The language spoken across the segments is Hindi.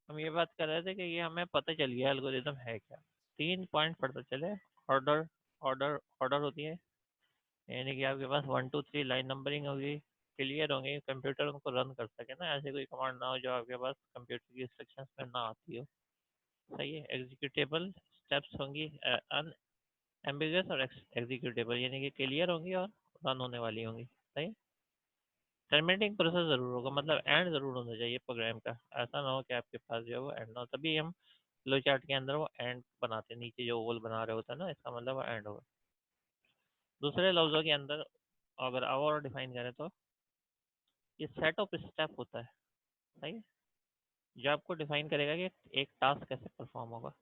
हम ये बात कर रहे थे कि ये हमें पता चल गया एल्गोरिदम है क्या। 3 पॉइंट पता चले। ऑर्डर ऑर्डर ऑर्डर होती है, यानी कि आपके पास 1 2 3 लाइन नंबरिंग होगी, क्लियर होंगे, कंप्यूटर उनको रन कर सके ना, ऐसे कोई कमांड ना हो जो आपके पास कंप्यूटर की इंस्ट्रक्शंस में ना आती हो। सही है। एग्जीक्यूटेबल स्टेप्स होंगी, एम्बिगस और एग्जीक्यूटेबल, यानी कि क्लियर होंगी और रन होने वाली होंगी। सही। टर्मिनेटिंग प्रोसेस जरूर होगा, मतलब एंड जरूर होना चाहिए प्रोग्राम का। ऐसा ना हो कि आपके पास जो है वो एंड ना हो, तभी हम फ्लो चार्ट के अंदर वो एंड बनाते हैं। नीचे जो ओवल बना रहे होता है ना, इसका मतलब वो एंड होगा। दूसरे लफ्जों के अंदर अगर और डिफाइन करें तो ये सेट ऑफ स्टेप होता है। सही है। जो आपको डिफाइन करेगा कि एक टास्क कैसे परफॉर्म होगा।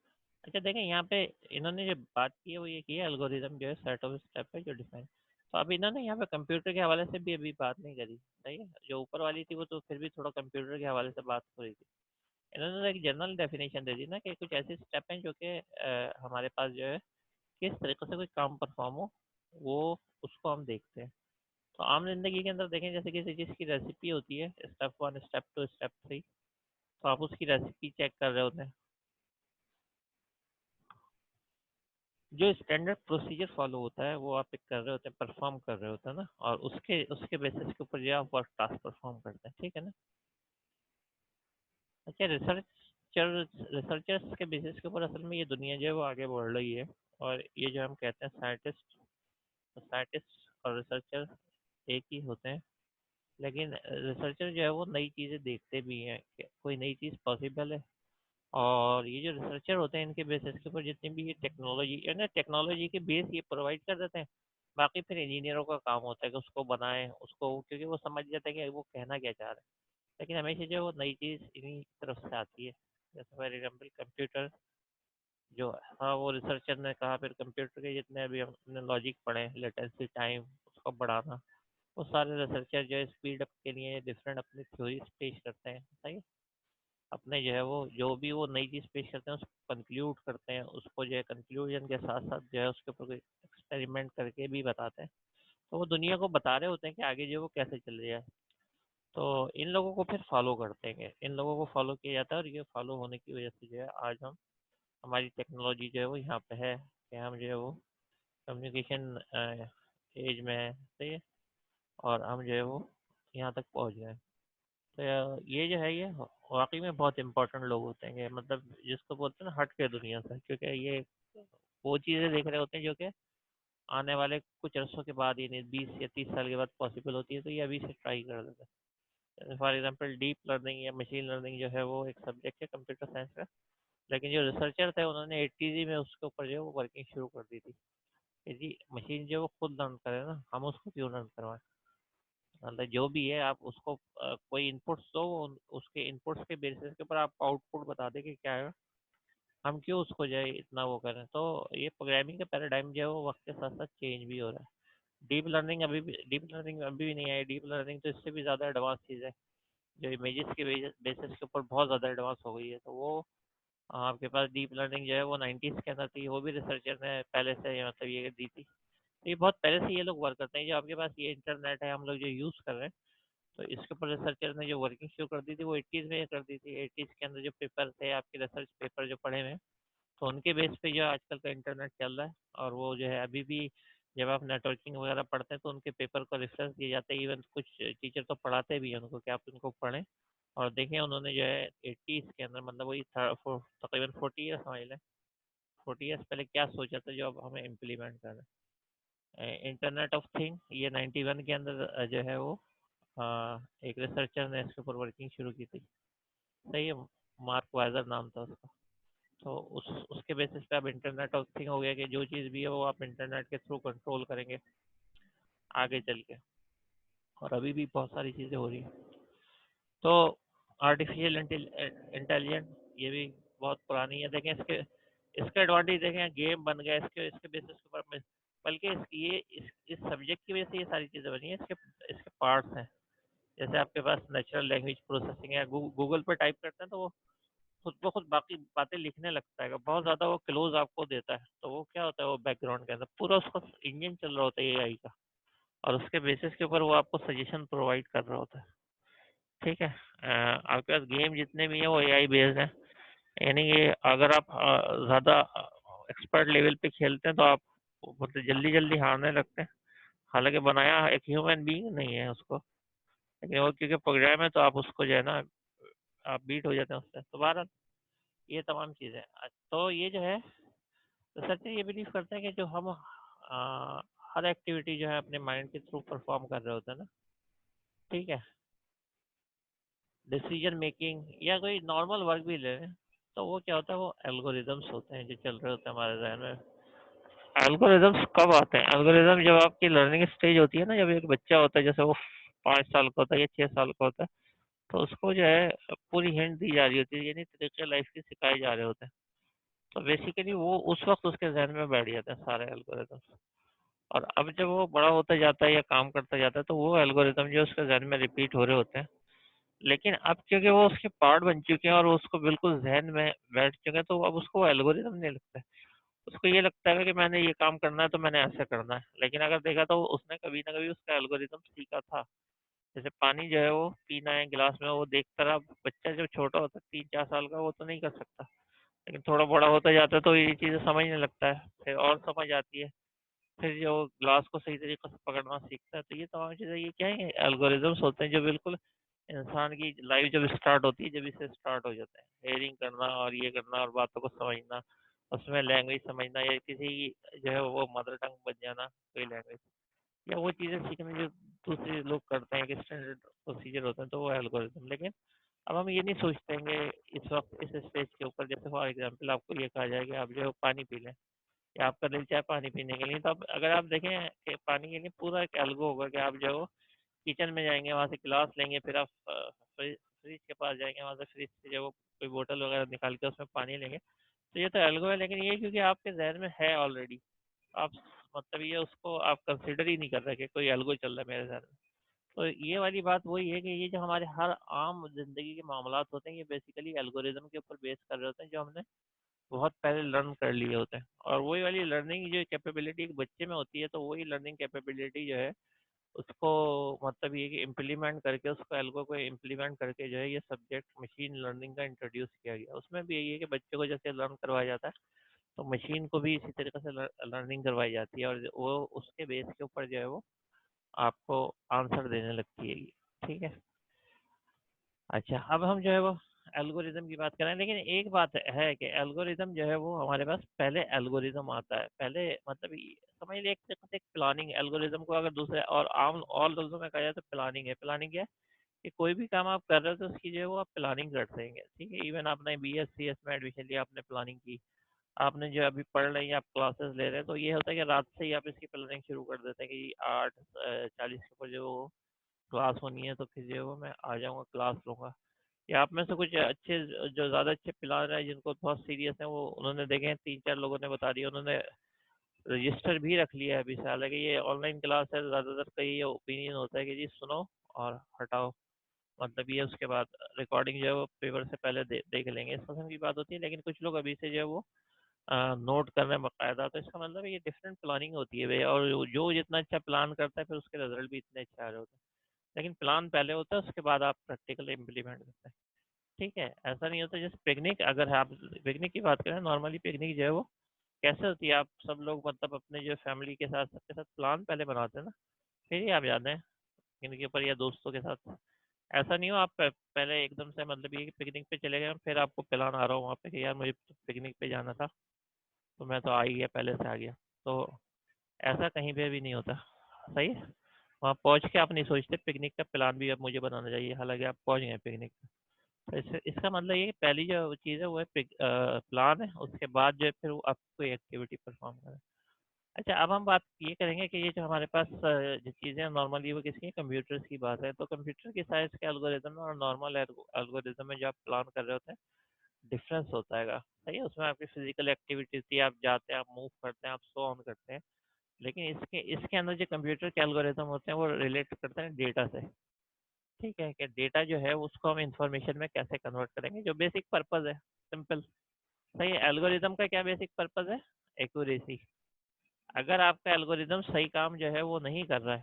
अच्छा देखें यहाँ पे इन्होंने जो बात की है वो ये की है, एल्गोरिदम जो है सेट ऑफ स्टेप है जो डिफाइन। तो अब इन्होंने यहाँ पे कंप्यूटर के हवाले से भी अभी बात नहीं करी। सही है। जो ऊपर वाली थी वो तो फिर भी थोड़ा कंप्यूटर के हवाले से बात हो रही थी। इन्होंने तो एक जनरल डेफिनेशन दे दी ना कि कुछ ऐसे स्टेप हैं जो कि हमारे पास जो है किस तरीके से कोई काम परफॉर्म हो, वो उसको हम देखते हैं। तो आम जिंदगी के अंदर देखें, जैसे किसी चीज़ की रेसिपी होती है, स्टेप 1 स्टेप 2 स्टेप 3, तो आप उसकी रेसिपी चेक कर रहे होते हैं। जो स्टैंडर्ड प्रोसीजर फॉलो होता है वो आप एक कर रहे होते हैं, परफॉर्म कर रहे होते हैं ना, और उसके उसके बेसिस के ऊपर जो आप वर्क टास्क परफॉर्म करते हैं। ठीक है ना। अच्छा रिसर्चर्स के बेसिस के ऊपर असल में ये दुनिया जो है वो आगे बढ़ रही है। और ये जो हम कहते हैं साइंटिस्ट और रिसर्चर एक ही होते हैं। लेकिन रिसर्चर जो है वो नई चीज़ें देखते भी हैं कि कोई नई चीज़ पॉसिबल है। और ये जो रिसर्चर होते हैं इनके बेसिस के ऊपर जितनी भी ये टेक्नोलॉजी है ना, टेक्नोलॉजी के बेस ये प्रोवाइड कर देते हैं। बाकी फिर इंजीनियरों का काम होता है कि उसको बनाएं उसको, क्योंकि वो समझ जाते हैं कि वो कहना क्या चाह रहे हैं। लेकिन हमेशा जो है वो नई चीज़ इन्हीं की तरफ से आती है। जैसे फॉर एग्जाम्पल कंप्यूटर जो, हाँ वो रिसर्चर ने कहा, फिर कंप्यूटर के जितने अभी हमने लॉजिक पढ़े, लेटेंसी टाइम उसको बढ़ाना, वो सारे रिसर्चर जो है स्पीड अप के लिए डिफरेंट अपनी थ्योरीज पेश करते हैं। सही। अपने जो है वो जो भी वो नई चीज़ पेश करते हैं उसको कंक्लूड करते हैं, उसको जो है कंक्लूजन के साथ साथ जो है उसके ऊपर कोई एक्सपेरिमेंट करके भी बताते हैं। तो वो दुनिया को बता रहे होते हैं कि आगे जो है वो कैसे चल रही है। तो इन लोगों को फिर फॉलो करते हैं, इन लोगों को फॉलो किया जाता है, और ये फॉलो होने की वजह से जो है आज हम, हमारी टेक्नोलॉजी जो है वो यहाँ पे है कि हम जो है वो कम्युनिकेशन एज में है। सही है। और हम जो है वो यहाँ तक पहुँच गए हैं। तो ये जो है ये वाकई में बहुत इंपॉर्टेंट लोग होते हैं, कि मतलब जिसको बोलते हैं ना हट के दुनिया से, क्योंकि ये वो चीज़ें देख रहे होते हैं जो कि आने वाले कुछ अरसों के बाद, यानी 20 या 30 साल के बाद पॉसिबल होती है, तो ये अभी से ट्राई कर देते हैं। फॉर एग्जाम्पल डीप लर्निंग या मशीन लर्निंग जो है वो एक सब्जेक्ट है कंप्यूटर साइंस का। लेकिन जो रिसर्चर थे उन्होंने 80s में उसके ऊपर जो है वो वर्किंग शुरू कर दी थी कि जी मशीन जो है वो खुद लर्न करे ना, हम उसको क्यों लर्न करवाएं। मतलब जो भी है आप उसको कोई इनपुट्स दो, उसके इनपुट्स के बेसिस के ऊपर आपको आउटपुट बता दे कि क्या है, हम क्यों उसको जो है इतना वो करें। तो ये प्रोग्रामिंग का पैराडाइम जो है वो वक्त के साथ साथ चेंज भी हो रहा है। डीप लर्निंग अभी भी नहीं आई। डीप लर्निंग तो इससे भी ज़्यादा एडवांस चीज़ है, जो इमेजेस के बेसिस के ऊपर बहुत ज़्यादा एडवांस हो गई है। तो वो आपके पास डीप लर्निंग जो है वो 90s के अंदर थी, वो भी रिसर्चर ने पहले से मतलब ये दी थी। तो ये बहुत पहले से ये लोग वर्क करते हैं। जो आपके पास ये इंटरनेट है हम लोग जो यूज़ कर रहे हैं, तो इसके ऊपर रिसर्चर ने जो वर्किंग शुरू कर दी थी वो 80s में कर दी थी। 80s के अंदर जो पेपर थे आपके रिसर्च पेपर जो पढ़े हुए हैं, तो उनके बेस पे जो आजकल का इंटरनेट चल रहा है। और वो जो है अभी भी जब आप नेटवर्किंग वगैरह पढ़ते हैं तो उनके पेपर को रेफरेंस दिए जाते हैं। इवन कुछ टीचर तो पढ़ाते भी हैं उनको कि आप उनको पढ़ें और देखें। उन्होंने जो है 80s के अंदर, मतलब वही तकरीबन 40 ईयर्स समझ लें, 40 ईयर्स पहले क्या सोचा था जो अब हमें इम्प्लीमेंट करना है। इंटरनेट ऑफ थिंग ये 91 के अंदर जो है वो एक रिसर्चर ने इसके ऊपर वर्किंग शुरू की थी। सही है। मार्क वाइजर नाम था उसका। तो उसके बेसिस पे अब इंटरनेट ऑफ थिंग हो गया कि जो चीज़ भी है वो आप इंटरनेट के थ्रू कंट्रोल करेंगे आगे चल के। और अभी भी बहुत सारी चीज़ें हो रही हैं। तो आर्टिफिशियल इंटेलिजेंस ये भी बहुत पुरानी है। देखें इसके इसका एडवांटेज देखें, गेम बन गया इसके इसके बेसिस के ऊपर बल्कि इस सब्जेक्ट की वजह से ये सारी चीज़ें बनी हैं। इसके इसके पार्ट्स हैं। जैसे आपके पास नेचुरल लैंग्वेज प्रोसेसिंग है, गूगल पर टाइप करते हैं तो वो खुद ब खुद बाकी बातें लिखने लगता है, बहुत ज़्यादा वो क्लोज आपको देता है। तो वो क्या होता है, वो बैकग्राउंड के अंदर पूरा उसका इंजन चल रहा होता है एआई का, और उसके बेसिस के ऊपर वो आपको सजेशन प्रोवाइड कर रहा होता है। ठीक है। आपके पास गेम जितने भी हैं वो एआई बेस्ड हैं, यानी कि अगर आप ज़्यादा एक्सपर्ट लेवल पे खेलते हैं तो आप मतलब जल्दी जल्दी हारने लगते हैं। हालांकि बनाया एक ह्यूमन बीइंग नहीं है उसको, लेकिन वो क्योंकि प्रोग्राम है तो आप उसको जो है ना, आप बीट हो जाते हैं उससे। तो बहरहाल ये तमाम चीज़ें, तो ये जो है रिसर्चर ये बिलीव करते हैं कि जो हम हर एक्टिविटी जो है अपने माइंड के थ्रू परफॉर्म कर रहे होते हैं ना, ठीक है, डिसीजन मेकिंग या कोई नॉर्मल वर्क भी ले लें, तो वो क्या होता है, वो एल्गोरिदम्स होते हैं जो चल रहे होते हैं हमारे जहन में। एल्गोरिदम्स कब आते हैं? एल्गोरिदम जब आपकी लर्निंग स्टेज होती है ना, जब एक बच्चा होता है, जैसे वो 5 साल का होता है या 6 साल का होता है, तो उसको जो है पूरी हिंट दी जा रही होती है, यानी तरीके लाइफ के सिखाए जा रहे होते हैं। तो बेसिकली वो उस वक्त उसके जहन में बैठ जाते हैं सारे एल्गोरिदम्स। और अब जब वो बड़ा होता जाता है या काम करता जाता है, तो वो एल्गोरिदम जो उसके जहन में रिपीट हो रहे होते हैं, लेकिन अब क्योंकि वो उसके पार्ट बन चुके हैं और वो उसको बिल्कुल जहन में बैठ चुके हैं, तो अब उसको एल्गोरिदम नहीं लगता है। उसको ये लगता है कि मैंने ये काम करना है तो मैंने ऐसे करना है। लेकिन अगर देखा तो उसने कभी ना कभी उसका एल्गोरिदम सीखा था। जैसे पानी जो है वो पीना है गिलास में, वो देखता रहा। बच्चा जब छोटा होता है 3-4 साल का, वो तो नहीं कर सकता, लेकिन थोड़ा बड़ा होता जाता है तो ये चीज़ें समझने लगता है, फिर और समझ आती है, फिर जो ग्लास को सही तरीके से पकड़ना सीखता है। तो ये तमाम चीज़ें, ये क्या है, एल्गोरिदम्स होते हैं जो बिल्कुल इंसान की लाइफ जब स्टार्ट होती है, जब इसे स्टार्ट हो जाता है हेयरिंग करना और ये करना और बातों को समझना, उसमें लैंग्वेज समझना, या किसी की जो है वो मदर टंग बन जाना कोई लैंग्वेज, या वो चीज़ें सीखना जो दूसरे लोग करते हैं, कि स्टैंडर्ड प्रोसीजर होते हैं, तो वो एल्गोरिदम। लेकिन अब हम ये नहीं सोचते हैं कि इस वक्त इस स्टेज के ऊपर, जैसे फॉर एग्जाम्पल आपको ये कहा जाए कि आप जो है पानी पी लें, या आपका दिल चाहे पानी पीने के लिए, तो अब अगर आप देखें कि पानी के लिए पूरा एक एल्गो होगा कि आप जो किचन में जाएंगे, वहाँ से गिलास लेंगे, फिर आप फ्रिज के पास जाएंगे, वहाँ से फ्रिज से जो वो कोई बोतल वगैरह निकाल के उसमें पानी लेंगे। तो ये तो एल्गो है, लेकिन ये क्योंकि आपके जहन में है ऑलरेडी, आप मतलब ये उसको आप कंसिडर ही नहीं कर रहे कि कोई एल्गो चल रहा है मेरे जहन में। तो ये वाली बात वही है कि ये जो हमारे हर आम जिंदगी के मामलात होते हैं, ये बेसिकली एल्गोरिदम के ऊपर बेस कर रहे होते हैं, जो हमने बहुत पहले लर्न कर लिए होते हैं। और वही वाली लर्निंग जो कैपेबिलिटी एक बच्चे में होती है, तो वही लर्निंग कैपेबिलिटी जो है उसको मतलब ये कि इम्प्लीमेंट करके, उसको एल्गो को इम्प्लीमेंट करके जो है ये सब्जेक्ट मशीन लर्निंग का इंट्रोड्यूस किया गया। उसमें भी यही है कि बच्चे को जैसे लर्न करवाया जाता है, तो मशीन को भी इसी तरीके से लर्निंग करवाई जाती है, और वो उसके बेस के ऊपर जो है वो आपको आंसर देने लगती है। ठीक है। अच्छा, अब हम जो है वो एल्गोरिदम की बात करें, लेकिन एक बात है कि एल्गोरिदम जो है वो हमारे पास पहले एल्गोरिदम आता है, पहले मतलब समझ लीजिए एक तरीके से एक प्लानिंग एल्गोरिदम को अगर दूसरे और आम और लफ्जों में कहा जाए तो प्लानिंग है। प्लानिंग क्या है कि कोई भी काम आप कर रहे हो तो उसकी जो है वो आप प्लानिंग करते हैं। ठीक है, इवन आपने BS CS में एडमिशन लिया, आपने प्लानिंग की, आपने जो अभी पढ़ रहे हैं, आप क्लासेस ले रहे हैं, तो ये होता है कि रात से ही आप इसकी प्लानिंग शुरू कर देते हैं कि 8:40 के ऊपर जो क्लास होनी है, तो फिर जो है वो मैं आ जाऊँगा, क्लास लूँगा। या आप में से कुछ अच्छे, जो ज़्यादा अच्छे प्लानर हैं, जिनको बहुत सीरियस हैं, वो उन्होंने देखे हैं, 3-4 लोगों ने बता दिया, उन्होंने रजिस्टर भी रख लिया है अभी से। हालांकि ये ऑनलाइन क्लास है, ज़्यादातर का ये ओपिनियन होता है कि जी सुनो और हटाओ, मतलब ये उसके बाद रिकॉर्डिंग जो है वो पेपर से पहले देख लेंगे, इस किस्म की बात होती है। लेकिन कुछ लोग अभी से जो है वो नोट कर रहे हैं बाकायदा। तो इसका मतलब ये डिफरेंट प्लानिंग होती है भाई, और जो जितना अच्छा प्लान करता है फिर उसके रिजल्ट भी इतने अच्छे आ रहे होते हैं। लेकिन प्लान पहले होता है, उसके बाद आप प्रैक्टिकल इम्प्लीमेंट करते हैं। ठीक है, ऐसा नहीं होता। जैसे पिकनिक, अगर आप पिकनिक की बात करें, नॉर्मली पिकनिक जो है वो कैसे होती है, आप सब लोग मतलब अपने जो फैमिली के साथ, सबके साथ प्लान पहले बनाते हैं ना, फिर ही आप जाते हैं पिकनिक के ऊपर या दोस्तों के साथ। ऐसा नहीं हो आप पहले एकदम से मतलब ये कि पिकनिक पे चले गए, फिर आपको प्लान आ रहा हो वहाँ पे कि यार मुझे पिकनिक पे जाना था, तो मैं तो आ ही गया, पहले से आ गया। तो ऐसा कहीं पे भी नहीं होता। सही है, वहाँ पहुँच के आप नहीं सोचते पिकनिक का प्लान भी अब मुझे बनाना चाहिए, हालांकि आप पहुँच गए पिकनिक। तो इसका मतलब ये है कि पहली जो चीज़ है वो है प्लान है, उसके बाद जो है फिर वो आप कोई एक्टिविटी परफॉर्म करें। अच्छा, अब हम बात ये करेंगे कि ये जो हमारे पास जो चीज़ें हैं नॉर्मली, वो किसकी, कंप्यूटर्स की बात है। तो कंप्यूटर की साइंस के एल्गोरिदम में और नॉर्मल एल्गोरिदम में जो आप प्लान कर रहे होते हैं, डिफरेंस होता है। सही है, उसमें आपकी फिजिकल एक्टिविटी होती है, आप जाते हैं, आप मूव करते हैं, आप सो ऑन करते हैं। लेकिन इसके इसके अंदर जो कंप्यूटर के एल्गोरिदम होते हैं वो रिलेट करते हैं डेटा से। ठीक है, कि डेटा जो है उसको हम इंफॉर्मेशन में कैसे कन्वर्ट करेंगे, जो बेसिक पर्पज है, सिंपल। सही है, एल्गोरिदम का क्या बेसिक पर्पज है? एक्यूरेसी। अगर आपका एल्गोरिदम सही काम जो है वो नहीं कर रहा है,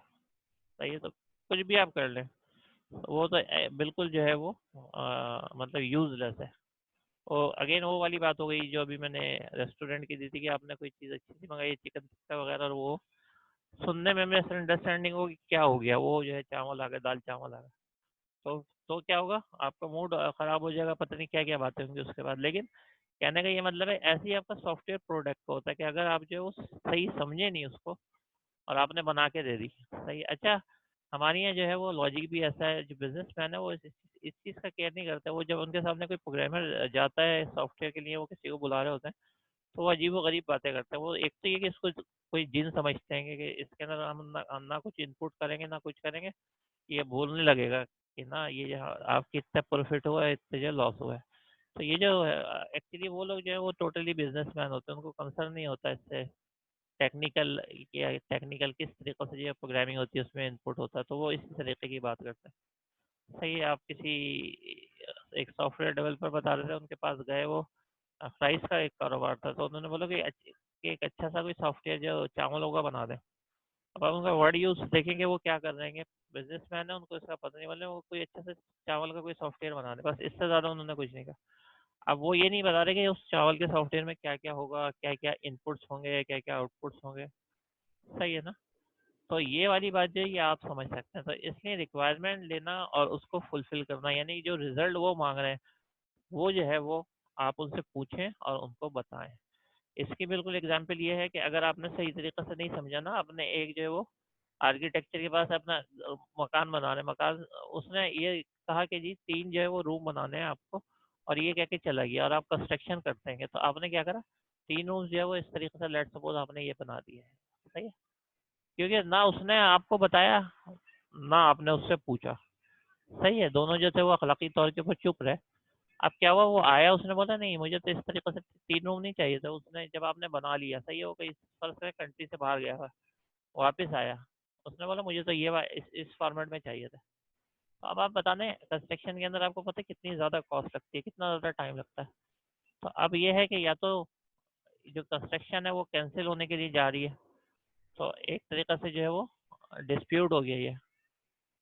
सही है, तो कुछ भी आप कर लें, वो तो बिल्कुल जो है वो मतलब यूजलेस है। और अगेन वो वाली बात हो गई जो अभी मैंने रेस्टोरेंट की दी थी कि आपने कोई चीज़ अच्छी सी मंगाई, चिकन टिक्का वगैरह, और वो सुनने में मिसअंडरस्टैंडिंग हो कि क्या हो गया, वो जो है चावल आ गए, दाल चावल आ गए, तो क्या होगा, आपका मूड खराब हो जाएगा, पता नहीं क्या क्या बातें होंगी उसके बाद। लेकिन कहने का ये मतलब है, ऐसे ही आपका सॉफ्टवेयर प्रोडक्ट को होता है कि अगर आप जो है वो सही समझे नहीं उसको, और आपने बना के दे दी सही। अच्छा, हमारे यहाँ जो है वो लॉजिक भी ऐसा है, जो बिजनेसमैन है वो इस चीज़ का केयर नहीं करता। वो जब उनके सामने कोई प्रोग्रामर जाता है सॉफ्टवेयर के लिए, वो किसी को बुला रहे होते हैं, तो वो अजीब व गरीब बातें करते हैं। वो एक तो ये कि इसको कोई जिन समझते हैं कि इसके अंदर हम ना कुछ इनपुट करेंगे ना कुछ करेंगे, ये बोलने लगेगा कि ना ये जो आपकी इतना प्रॉफिट हुआ है, इतने जो लॉस हुआ है। तो ये जो एक्चुअली वो लोग जो है वो टोटली बिजनेसमैन होते हैं, उनको कंसर्न नहीं होता इससे टेक्निकल, या टेक्निकल किस तरीके से जो प्रोग्रामिंग होती है उसमें इनपुट होता है, तो वो इसी तरीके की बात करते हैं। सही है। आप किसी एक सॉफ्टवेयर डेवलपर बता रहे थे, उनके पास गए, वो फ्राइज का एक कारोबार था, तो उन्होंने बोला कि एक अच्छा सा कोई सॉफ्टवेयर जो चावलों का बना दें। अब आप उनका वर्ड यूज देखेंगे वो क्या कर रहे हैं, बिजनेसमैन है, उनको इसका पता नहीं, बोले वो कोई अच्छा सा चावल का कोई सॉफ्टवेयर बना दे, बस इससे ज़्यादा उन्होंने कुछ नहीं कहा। अब वो ये नहीं बता रहे कि उस चावल के सॉफ्टवेयर में क्या क्या होगा, क्या क्या इनपुट्स होंगे, क्या क्या आउटपुट्स होंगे। सही है ना? तो ये वाली बात जो है ये आप समझ सकते हैं। तो इसलिए रिक्वायरमेंट लेना और उसको फुलफिल करना, यानी जो रिजल्ट वो मांग रहे हैं, वो जो है वो आप उनसे पूछें और उनको बताएं। इसकी बिल्कुल एग्जाम्पल ये है कि अगर आपने सही तरीके से नहीं समझा ना, आपने एक जो है वो आर्किटेक्चर के पास अपना मकान बनाने, मकान उसने ये कहा कि जी 3 जो है वो रूम बनाने हैं आपको, और ये कह के चला गया, और आप कंस्ट्रक्शन करते हैं, तो आपने क्या करा, 3 रूम्स जो है वो इस तरीके से, लेट सपोज आपने ये बना दिए है। सही है? क्योंकि ना उसने आपको बताया, ना आपने उससे पूछा। सही है? दोनों जो थे वो अखलाकी तौर के ऊपर चुप रहे। अब क्या हुआ, वो आया, उसने बोला नहीं मुझे तो इस तरीके से 3 रूम नहीं चाहिए था। उसने जब आपने बना लिया, सही है, वो कहीं फर्स्ट कंट्री से बाहर गया था, वापस आया, उसने बोला मुझे तो ये इस फॉर्मेट में चाहिए था। तो अब आप बताने, कंस्ट्रक्शन के अंदर आपको पता है कितनी ज़्यादा कॉस्ट लगती है, कितना ज़्यादा टाइम लगता है। तो अब ये है कि या तो जो कंस्ट्रक्शन है वो कैंसिल होने के लिए जा रही है, तो एक तरीक़े से जो है वो डिस्प्यूट हो गया ये।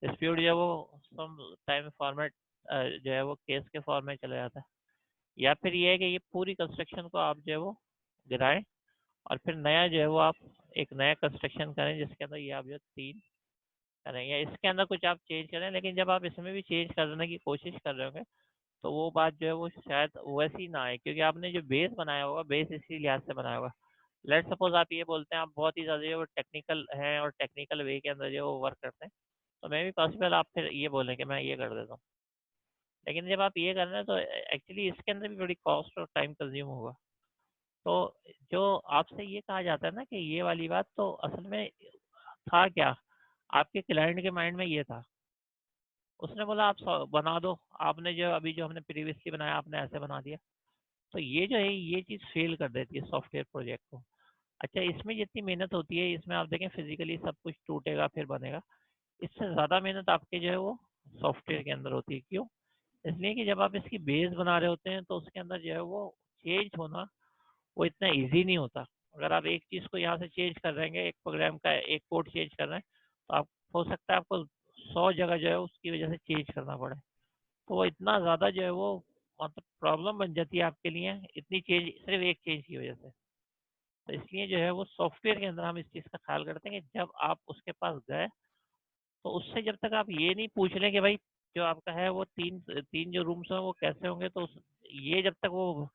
डिस्प्यूट जो है वो सम टाइम फॉर्मेट जो है वो केस के फॉर्म में चला जाता है। या फिर ये है कि ये पूरी कंस्ट्रक्शन को आप जो है वो गिराएं, और फिर नया जो है वो आप एक नया कंस्ट्रक्शन करें, जिसके अंदर ये आप जो 3 करें, या इसके अंदर कुछ आप चेंज करें। लेकिन जब आप इसमें भी चेंज करने की कोशिश कर रहे होंगे, तो वो बात जो है वो शायद वैसी ना आए, क्योंकि आपने जो बेस बनाया होगा, बेस इसी लिहाज से बनाया होगा। लेट सपोज आप ये बोलते हैं आप बहुत ही ज़्यादा जो है वो टेक्निकल हैं और टेक्निकल वे के अंदर जो है वो वर्क करते हैं, तो मे भी पॉसिबल आप फिर ये बोलें कि मैं ये कर देता हूँ। लेकिन जब आप ये कर रहे हैं तो एक्चुअली इसके अंदर भी बड़ी कॉस्ट और टाइम कंज्यूम होगा। तो जो आपसे ये कहा जाता है ना कि ये वाली बात, तो असल में था क्या, आपके क्लाइंट के माइंड में ये था, उसने बोला आप बना दो, आपने जो अभी जो हमने प्रीवियसली बनाया आपने ऐसे बना दिया। तो ये जो है ये चीज़ फेल कर देती है सॉफ्टवेयर प्रोजेक्ट को। अच्छा, इसमें जितनी मेहनत होती है, इसमें आप देखें फिजिकली सब कुछ टूटेगा फिर बनेगा, इससे ज़्यादा मेहनत आपके जो है वो सॉफ्टवेयर के अंदर होती है। क्यों? इसलिए कि जब आप इसकी बेस बना रहे होते हैं, तो उसके अंदर जो है वो चेंज होना वो इतना ईजी नहीं होता। अगर आप एक चीज़ को यहाँ से चेंज कर रहे हैं, एक प्रोग्राम का एक कोड चेंज कर रहे हैं, तो आप हो सकता है आपको 100 जगह जो है उसकी वजह से चेंज करना पड़े। तो वो इतना ज़्यादा जो है वो मतलब प्रॉब्लम बन जाती है आपके लिए, इतनी चेंज सिर्फ एक चेंज की वजह से। तो इसलिए जो है वो सॉफ्टवेयर के अंदर हम इस चीज़ का ख्याल करते हैं कि जब आप उसके पास गए, तो उससे जब तक आप ये नहीं पूछ लें कि भाई जो आपका है वो 3 जो रूम्स हैं वो कैसे होंगे, तो ये जब तक वो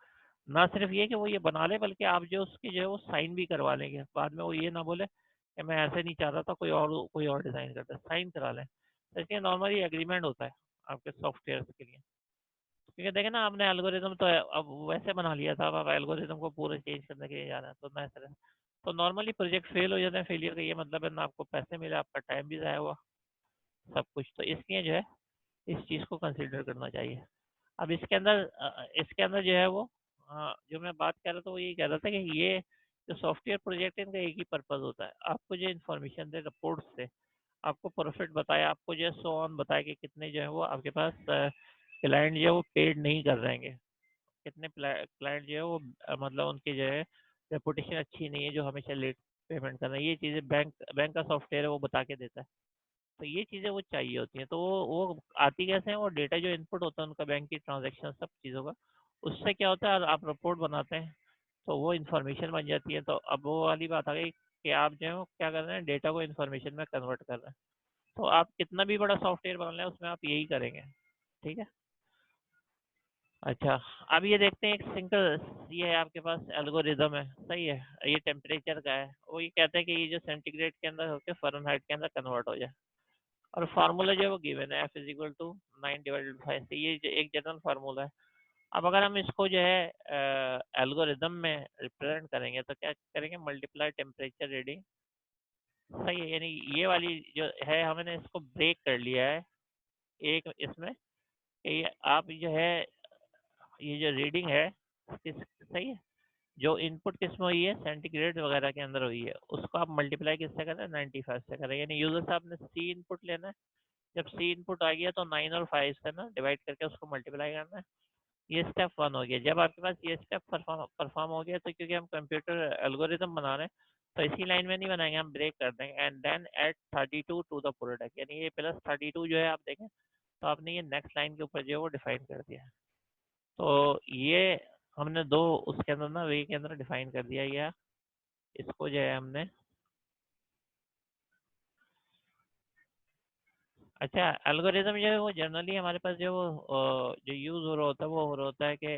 ना सिर्फ ये कि वो ये बना ले, बल्कि आप जो उसके जो है वो साइन भी करवा लेंगे, बाद में वो ये ना बोले कि मैं ऐसे नहीं चाह रहा था, कोई और डिज़ाइन करता है, साइन करा लें। तो इसलिए नॉर्मली एग्रीमेंट होता है आपके सॉफ्टवेयर के लिए। क्योंकि देखें ना, आपने एल्गोरिदम तो अब वैसे बना लिया था, अब आप एल्गोरिदम को पूरा चेंज करने के लिए जा रहे हैं, तो ना इस तरह। तो नॉर्मली प्रोजेक्ट फेल हो जाते हैं। फेलियर का ये मतलब है ना आपको पैसे मिले, आपका टाइम भी ज़ाया हुआ, सब कुछ। तो इसलिए जो है इस चीज़ को कंसिडर करना चाहिए। अब इसके अंदर जो है वो जो मैं बात कर रहा था वो ये कह रहा था कि ये जो सॉफ्टवेयर प्रोजेक्ट है, इनका एक ही पर्पज़ होता है, आपको जो इन्फॉर्मेशन दे रिपोर्ट से, आपको प्रॉफिट बताए, आपको जो है सो ऑन बताए कि कितने जो है वो आपके पास क्लाइंट जो है वो पेड नहीं कर रहे हैं, कितने क्लाइंट जो है वो मतलब उनकी जो है रेपुटेशन अच्छी नहीं है, जो हमेशा लेट पेमेंट कर रहे हैं। ये चीज़ें बैंक बैंक का सॉफ्टवेयर है वो बता के देता है। तो ये चीज़ें वो चाहिए होती हैं। तो वो आती कैसे हैं, वो डेटा जो इनपुट होता है उनका, बैंक की ट्रांजैक्शन सब चीज़ों का, उससे क्या होता है आप रिपोर्ट बनाते हैं तो वो इन्फॉर्मेशन बन जाती है। तो अब वो वाली बात आ गई कि आप जो है वो क्या कर रहे हैं, डेटा को इन्फॉर्मेशन में कन्वर्ट कर रहे हैं। तो आप कितना भी बड़ा सॉफ्टवेयर बना लें उसमें आप यही करेंगे। ठीक है। अच्छा, अब ये देखते हैं एक सिंगल, ये है आपके पास एल्गोरिदम है, सही है, ये टेम्परेचर का है। वो ये कहते हैं कि ये जो सेंटीग्रेड के अंदर होकर फ़ारेनहाइट के अंदर कन्वर्ट हो जाए, और फार्मूला जो है वो गिवन है, F = 9/5 से, ये एक जनरल फार्मूला है। अब अगर हम इसको जो है एल्गोरिदम में रिप्रेजेंट करेंगे तो क्या करेंगे, मल्टीप्लाई टेम्परेचर रीडिंग, सही है, यानी ये वाली जो है हमने इसको ब्रेक कर लिया है एक इसमें, कि आप जो है ये जो रीडिंग है किस, सही है, जो इनपुट किसमें हुई है, सेंटीग्रेड वगैरह के अंदर हुई है, उसको आप मल्टीप्लाई किससे करें, 95 से करें, यानी यूजर से आपने सी इनपुट लेना है। जब सी इनपुट आ गया तो 9 और 5 से ना डिवाइड करके उसको मल्टीप्लाई करना है। ये स्टेप 1 हो गया। जब आपके पास ये स्टेप परफॉर्म हो गया तो क्योंकि हम कंप्यूटर एल्गोरिदम बना रहे हैं तो इसी लाइन में नहीं बनाएंगे, हम ब्रेक कर देंगे, and then add 32 to the product, यानी ये +32 जो है आप देखें तो आपने ये नेक्स्ट लाइन के ऊपर जो है वो डिफाइन कर दिया है। तो ये हमने दो उसके अंदर ना वे के अंदर डिफाइन कर दिया, या इसको जो है हमने, अच्छा, एल्गोरिदम जो है वो जनरली हमारे पास जो वो जो यूज हो रहा होता है वो हो रहा होता है कि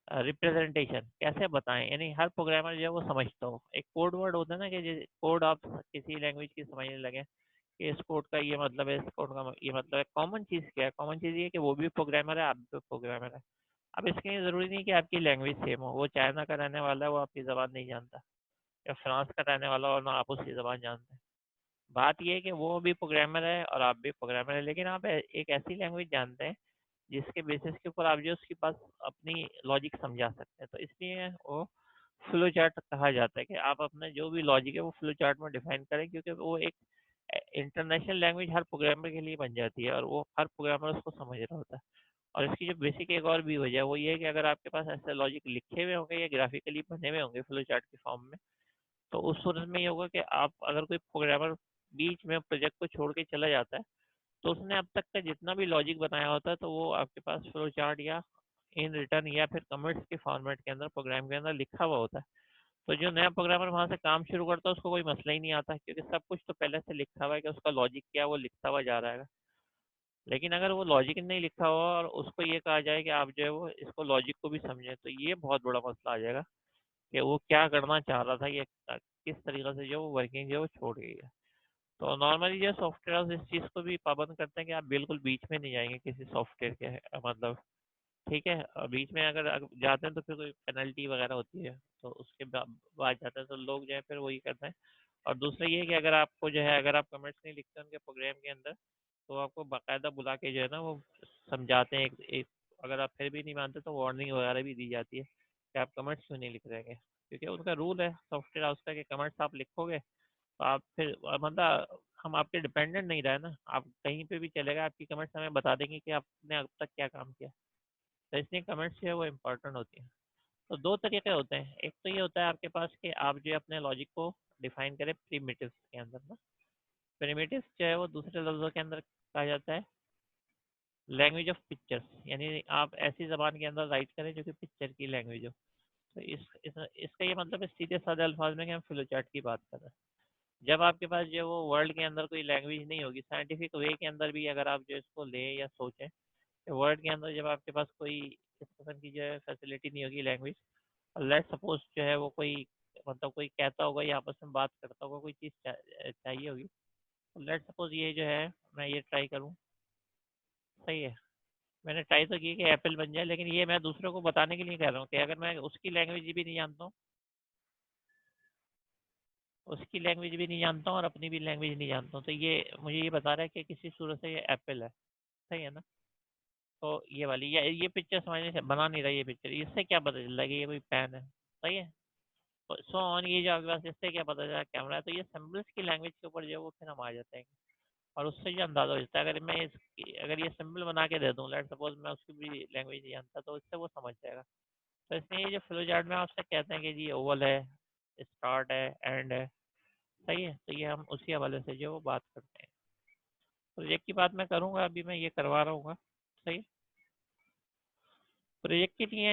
रिप्रेजेंटेशन कैसे बताएं, यानी हर प्रोग्रामर जो है वो समझता हो, एक कोड वर्ड होता है ना, कि कोड आप किसी लैंग्वेज की समझने लगे कि इस कोड का ये मतलब है, इस कोड का ये मतलब है। कॉमन चीज़ क्या है, कॉमन चीज़ ये है कि वो भी प्रोग्रामर है, आप भी प्रोग्रामर है। अब इसके लिए ज़रूरी नहीं कि आपकी लैंग्वेज सेम हो, वो चाइना का रहने वाला है, वो आपकी ज़बान नहीं जानता, या फ्रांस का रहने वाला हो, ना आप उसकी ज़बान जानते हैं। बात ये है कि वो भी प्रोग्रामर है और आप भी प्रोग्रामर है, लेकिन आप एक ऐसी लैंग्वेज जानते हैं जिसके बेसिस के ऊपर आप जो उसके पास अपनी लॉजिक समझा सकते हैं। तो इसलिए वो फ्लो चार्ट कहा जाता है कि आप अपना जो भी लॉजिक है वो फ्लो चार्ट में डिफाइन करें, क्योंकि वो एक इंटरनेशनल लैंग्वेज हर प्रोग्रामर के लिए बन जाती है और वो हर प्रोग्रामर उसको समझ रहा होता है। और इसकी जो बेसिक एक और भी वजह है वो ये है कि अगर आपके पास ऐसे लॉजिक लिखे हुए होंगे या ग्राफिकली बने हुए होंगे फ्लो चार्ट के फॉर्म में, तो उस सूरत में ये होगा कि आप, अगर कोई प्रोग्रामर बीच में प्रोजेक्ट को छोड़ के चला जाता है तो उसने अब तक का जितना भी लॉजिक बनाया होता है तो वो आपके पास फ्लो चार्ट या इन रिटर्न या फिर कमेंट्स के फॉर्मेट के अंदर प्रोग्राम के अंदर लिखा हुआ होता है। तो जो नया प्रोग्रामर वहां से काम शुरू करता है उसको कोई मसला ही नहीं आता, क्योंकि सब कुछ तो पहले से लिखा हुआ है कि उसका लॉजिक क्या है, वो लिखता हुआ जा रहा है। लेकिन अगर वो लॉजिक नहीं लिखा हुआ और उसको ये कहा जाए कि आप जो है वो इसको लॉजिक को भी समझें, तो ये बहुत बड़ा मसला आ जाएगा कि वो क्या करना चाह रहा था, ये किस तरीके से जो वर्किंग जो वो छोड़ गई है। तो नॉर्मली जो सॉफ्टवेयर इस चीज़ को भी पाबंद करते हैं कि आप बिल्कुल बीच में नहीं जाएंगे किसी सॉफ्टवेयर के, मतलब ठीक है, बीच में अगर जाते हैं तो फिर कोई पेनल्टी वगैरह होती है, तो उसके बाद जाते हैं तो लोग जो है फिर वही करते हैं। और दूसरा ये है कि अगर आपको जो है, अगर आप कमेंट्स नहीं लिखते उनके प्रोग्राम के अंदर, तो आपको बाकायदा बुला के जो है ना वो समझाते हैं, एक अगर आप फिर भी नहीं मानते तो वार्निंग वगैरह भी दी जाती है कि आप कमेंट्स क्यों नहीं लिख रहे हैं, क्योंकि उनका रूल है सॉफ्टवेयर हाउस का कि कमेंट्स आप लिखोगे तो आप फिर मतलब हम आपके डिपेंडेंट नहीं रहे ना, आप कहीं पे भी चलेगा आपकी कमेंट्स हमें बता देंगे कि आपने अब तक क्या काम किया। तो इसलिए कमेंट्स जो है वो इम्पोर्टेंट होती है। तो दो तरीके होते हैं, एक तो ये होता है आपके पास कि आप जो है अपने लॉजिक को डिफाइन करें प्रीमिटिव्स के अंदर ना। प्रीमिटिव्स जो है वो दूसरे लफ्ज़ों के अंदर कहा जाता है लैंग्वेज ऑफ पिक्चर्स, यानी आप ऐसी ज़बान के अंदर राइट करें जो कि पिक्चर की लैंग्वेज हो। तो इसका ये मतलब है सीधे साधे अल्फाज में कि हम फ्लो चार्ट की बात कर रहे हैं। जब आपके पास जो वो वर्ल्ड के अंदर कोई लैंग्वेज नहीं होगी, साइंटिफिक वे के अंदर भी अगर आप जो इसको लें या सोचें, वर्ल्ड के अंदर जब आपके पास कोई इस किस्म की जो है फैसिलिटी नहीं होगी लैंग्वेज, और लेट सपोज जो है वो कोई, मतलब कोई कहता होगा या आपस में बात करता होगा, कोई चीज़ चाहिए होगी, तो लेट सपोज ये जो है मैं ये ट्राई करूँ, सही है, मैंने ट्राई तो की कि एप्पल बन जाए, लेकिन ये मैं दूसरों को बताने के लिए कह रहा हूँ कि अगर मैं उसकी लैंग्वेज भी नहीं जानता हूँ और अपनी भी लैंग्वेज नहीं जानता हूँ, तो ये मुझे ये बता रहा है कि किसी सूरत से ये एप्पल है, सही है ना। तो ये वाली ये पिक्चर समझने से बना नहीं रहा, ये पिक्चर इससे क्या पता चल रहा है कि ये कोई पेन है, सही है। सो ऑन, ये जो आपके पास इससे क्या पता चला कैमरा है, तो ये सिम्बल्स की लैंग्वेज के ऊपर जो है वो फिर हम आ जाते हैं। और उससे जो अंदाजा हो जाता है, अगर ये सिंबल बना के दे दूँ, लेट सपोज मैं उसकी भी लैंग्वेज नहीं जानता, तो इससे वो समझ जाएगा। तो इसलिए ये जो फ्लो चार्ट में आपसे कहते हैं कि जी ओवल है, स्टार्ट है, एंड है, सही है, तो ये हम उसी हवाले से जो वो बात करते हैं। प्रोजेक्ट की बात मैं करूँगा, अभी मैं ये करवा रहा हूँ। सही है। प्रोजेक्ट के लिए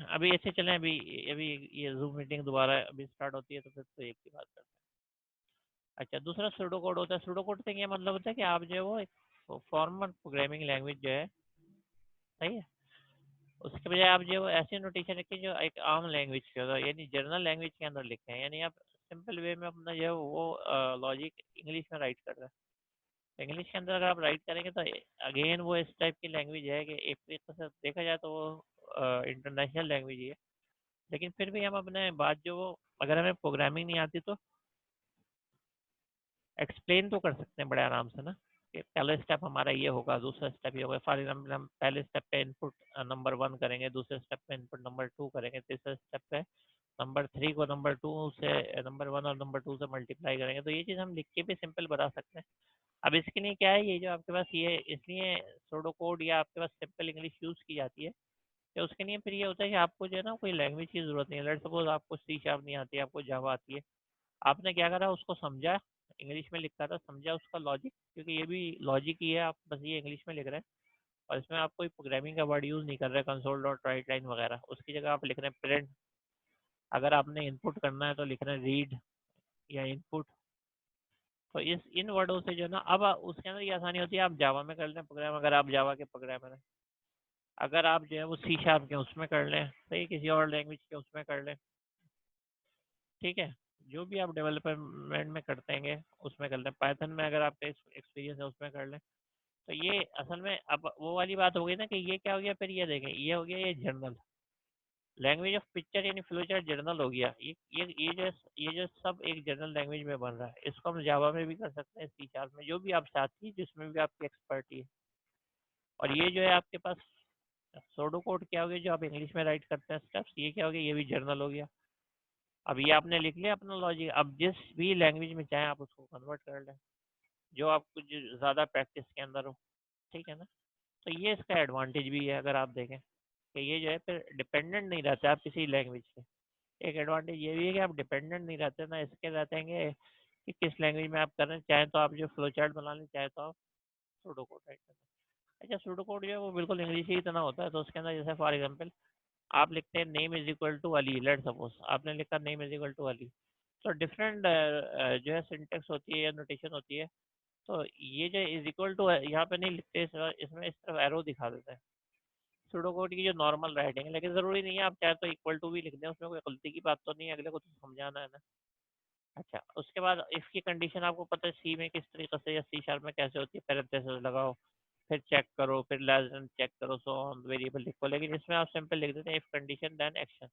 अभी ऐसे चलें, अभी अभी ये जूम मीटिंग दोबारा अभी स्टार्ट होती है तो फिर प्रोजेक्ट की बात करते हैं। अच्छा, दूसरा सूडो कोड होता है। सूडो कोड से ये मतलब होता है कि आप जो है वो एक फॉर्मल प्रोग्रामिंग लैंग्वेज जो है, सही है, उसके बजाय आप जो है वो ऐसी नोटेशन रखें जो एक आम लैंग्वेज के होता है, यानी जनरल लैंग्वेज के अंदर लिखते हैं, यानी आप सिंपल वे में अपना जो है वो लॉजिक इंग्लिश में राइट कर रहे हैं। तो इंग्लिश के अंदर अगर आप राइट करेंगे तो अगेन वो इस टाइप की लैंग्वेज है कि एक तरीके से देखा जाए तो वो इंटरनेशनल लैंग्वेज ही है। लेकिन फिर भी हम अपने बात जो वो, अगर हमें प्रोग्रामिंग नहीं आती तो एक्सप्लेन तो कर सकते हैं बड़े आराम से ना, कि पहला स्टेप हमारा ये होगा, दूसरा स्टेप ये होगा। फॉर एग्जाम्पल हम पहले स्टेप पे इनपुट नंबर 1 करेंगे, दूसरे स्टेप पे इनपुट नंबर 2 करेंगे, तीसरे स्टेप पे नंबर 3 को नंबर 2 से, नंबर 1 और नंबर 2 से मल्टीप्लाई करेंगे। तो ये चीज़ हम लिख के भी सिंपल बता सकते हैं। अब इसके लिए क्या है, ये जो आपके पास ये इसलिए सूडो कोड या आपके पास सिंपल इंग्लिश यूज़ की जाती है कि उसके लिए फिर ये होता है कि आपको जो है ना कोई लैंग्वेज की ज़रूरत नहीं है। लेट्स सपोज आपको सी शार्प नहीं आती है, आपको जावा आती है, आपने क्या करा, उसको समझा, इंग्लिश में लिखा था, समझा उसका लॉजिक, क्योंकि ये भी लॉजिक ही है, आप बस ये इंग्लिश में लिख रहे हैं और इसमें आप कोई प्रोग्रामिंग का वर्ड यूज़ नहीं कर रहे, कंसोल डॉट राइट लाइन वगैरह, उसकी जगह आप लिख रहे हैं प्रिंट। अगर आपने इनपुट करना है तो लिख रहे हैं रीड या इनपुट। तो इस इन वर्डों से जो है ना, अब उसके अंदर ये आसानी होती है, आप जावा में कर लें प्रोग्राम, अगर आप जावा के प्रोग्रामर हैं। अगर आप जो है वो सी शार्प के उसमें कर लें, सही, किसी और लैंग्वेज के उसमें कर लें, ठीक है, जो भी आप डेवलपमेंट में करते हैं उसमें कर लें। पाइथन में अगर आपका एक्सपीरियंस है उसमें कर लें। तो ये असल में अब वो वाली बात हो गई ना कि ये क्या हो गया, फिर ये देखें, ये हो गया ये जर्नल लैंग्वेज ऑफ पिक्चर, यानी फ्लोचार्ट जर्नल हो गया। ये जो सब एक जर्नल लैंग्वेज में बन रहा है, इसको हम जावा में भी कर सकते हैं, सी शार्प में, जो भी आप चाहती है, जिसमें भी आपकी एक्सपर्टी है। और ये जो है आपके पास सोडो कोड क्या हो गया, जो आप इंग्लिश में राइट करते हैं स्टेप्स, ये क्या हो गया, ये भी जर्नल हो गया। अब ये आपने लिख लिया अपना लॉजिक, अब जिस भी लैंग्वेज में चाहें आप उसको कन्वर्ट कर लें, जो आपको जो ज़्यादा प्रैक्टिस के अंदर हो, ठीक है ना। तो ये इसका एडवांटेज भी है, अगर आप देखें कि ये जो है फिर डिपेंडेंट नहीं रहते आप किसी लैंग्वेज पे। एक एडवांटेज ये भी है कि आप डिपेंडेंट नहीं रहते ना, इसके रहते हैं कि किस लैंग्वेज में आप कर रहे हैं, चाहे तो आप जो फ्लो चार्ट बना लें, चाहे तो आप सूडो कोड राइट करें। अच्छा, सूडो कोड जो है वो बिल्कुल इंग्लिश ही इतना होता है, तो उसके अंदर जैसे फॉर एग्जाम्पल आप लिखते हैं name is equal to Ali, let suppose आपने लिखा name is equal to Ali, तो डिफरेंट जो है सिंटेक्स होती है या नोटेशन होती है। तो ये जो इज इक्वल टू यहाँ पे नहीं लिखते, इसमें इस तरफ एरो दिखा देते हैं सूडो कोड की जो नॉर्मल राइटिंग है। लेकिन ज़रूरी नहीं है, आप चाहे तो इक्वल टू भी लिख दें, उसमें कोई गलती की बात तो नहीं है, अगले को तो समझाना है ना। अच्छा, उसके बाद इफ़ की कंडीशन आपको पता है सी में किस तरीके से या सी शार्प में कैसे होती है, पैरेंथेसिस लगाओ, फिर चेक करो, फिर लेस देन चेक करो, सो ऑन वेरिएबल लिखो। लेकिन इसमें आप सिंपल लिख देते हैं इफ़ कंडीशन देन एक्शन।